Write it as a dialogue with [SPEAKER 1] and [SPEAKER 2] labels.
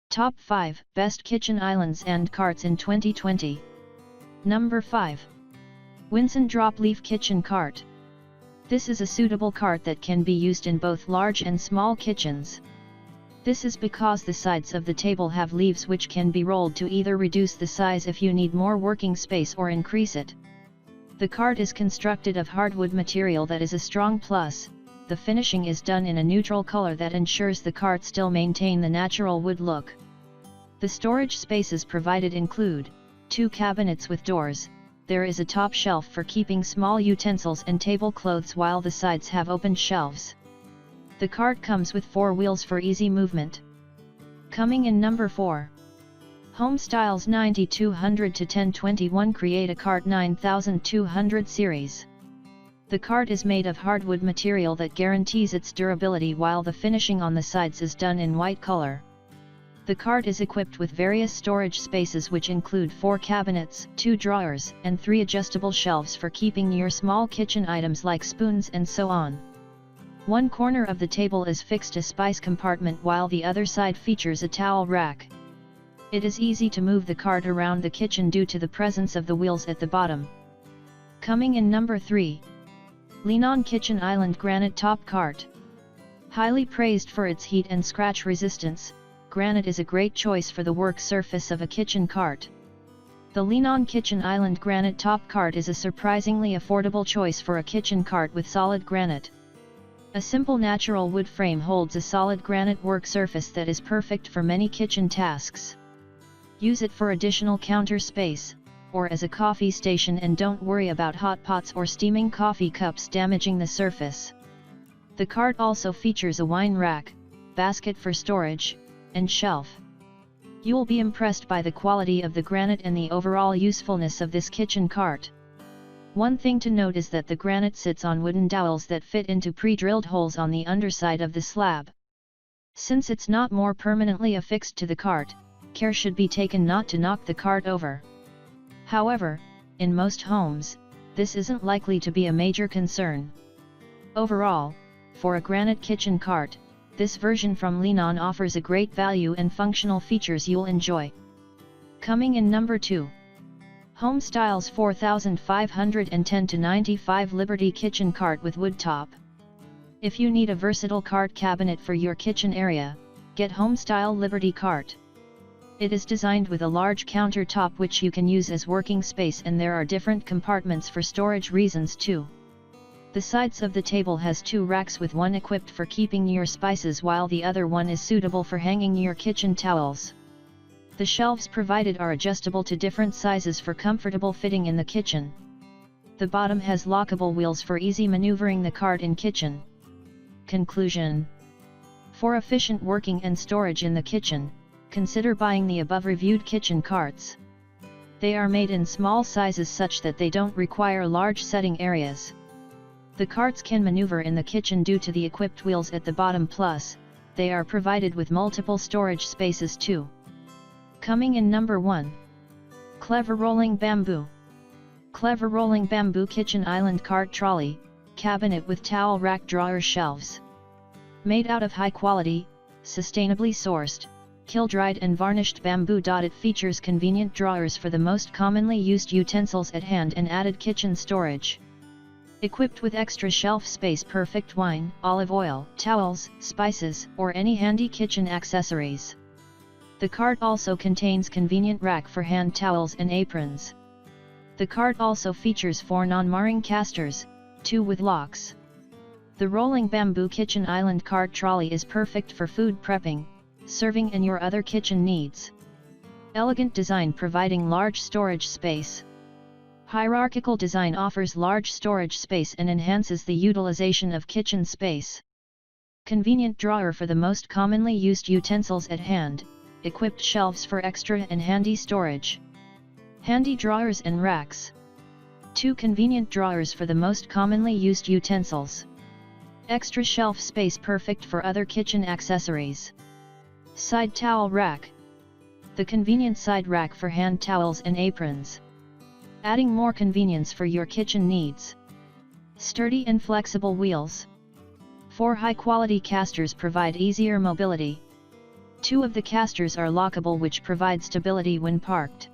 [SPEAKER 1] Top 5 Best Kitchen Islands and Carts in 2020. Number 5. Winson Drop Leaf Kitchen Cart. This is a suitable cart that can be used in both large and small kitchens. This is because the sides of the table have leaves which can be rolled to either reduce the size if you need more working space or increase it. The cart is constructed of hardwood material that is a strong plus. The finishing is done in a neutral color that ensures the cart still maintain the natural wood look. The storage spaces provided include 2 cabinets with doors. There is a top shelf for keeping small utensils and tablecloths while the sides have open shelves. The cart comes with 4 wheels for easy movement. Coming in number 4. Home Styles 9200 to 1021 Create a Cart 9200 series. The cart is made of hardwood material that guarantees its durability while the finishing on the sides is done in white color. The cart is equipped with various storage spaces which include 4 cabinets, 2 drawers, and 3 adjustable shelves for keeping your small kitchen items like spoons and so on. One corner of the table is fixed a spice compartment while the other side features a towel rack. It is easy to move the cart around the kitchen due to the presence of the wheels at the bottom. Coming in number 3. Linon Kitchen Island Granite Top Cart. Highly praised for its heat and scratch resistance, granite is a great choice for the work surface of a kitchen cart. The Linon Kitchen Island Granite Top Cart is a surprisingly affordable choice for a kitchen cart with solid granite. A simple natural wood frame holds a solid granite work surface that is perfect for many kitchen tasks. Use it for additional counter space, or as a coffee station, and don't worry about hot pots or steaming coffee cups damaging the surface. The cart also features a wine rack, basket for storage, and shelf. You'll be impressed by the quality of the granite and the overall usefulness of this kitchen cart. One thing to note is that the granite sits on wooden dowels that fit into pre-drilled holes on the underside of the slab. Since it's not more permanently affixed to the cart, care should be taken not to knock the cart over. However, in most homes, this isn't likely to be a major concern. Overall, for a granite kitchen cart, this version from Linon offers a great value and functional features you'll enjoy. Coming in number 2. Home Styles 4510 to 95 Liberty Kitchen Cart with Wood Top. If you need a versatile cart cabinet for your kitchen area, get Home Style Liberty Cart. It is designed with a large countertop which you can use as working space, and there are different compartments for storage reasons too. The sides of the table has 2 racks with one equipped for keeping your spices while the other one is suitable for hanging your kitchen towels. The shelves provided are adjustable to different sizes for comfortable fitting in the kitchen. The bottom has lockable wheels for easy maneuvering the cart in kitchen. Conclusion. For efficient working and storage in the kitchen, consider buying the above reviewed kitchen carts. They are made in small sizes such that they don't require large setting areas. The carts can maneuver in the kitchen due to the equipped wheels at the bottom, plus, they are provided with multiple storage spaces too. Coming in number 1. Clevr Rolling Bamboo. Clevr Rolling Bamboo Kitchen Island Cart Trolley, cabinet with towel rack drawer shelves. Made out of high quality, sustainably sourced, kiln-dried and varnished bamboo. It features convenient drawers for the most commonly used utensils at hand and added kitchen storage. Equipped with extra shelf space, perfect wine, olive oil, towels, spices, or any handy kitchen accessories. The cart also contains convenient rack for hand towels and aprons. The cart also features 4 non-marring casters, 2 with locks. The Rolling Bamboo Kitchen Island Cart Trolley is perfect for food prepping, serving and your other kitchen needs. Elegant design providing large storage space. Hierarchical design offers large storage space and enhances the utilization of kitchen space. Convenient drawer for the most commonly used utensils at hand, equipped shelves for extra and handy storage. Handy drawers and racks. 2 convenient drawers for the most commonly used utensils. Extra shelf space perfect for other kitchen accessories. Side towel rack. The convenient side rack for hand towels and aprons. Adding more convenience for your kitchen needs. Sturdy and flexible wheels. 4 high-quality casters provide easier mobility. Two of the casters are lockable, which provide stability when parked.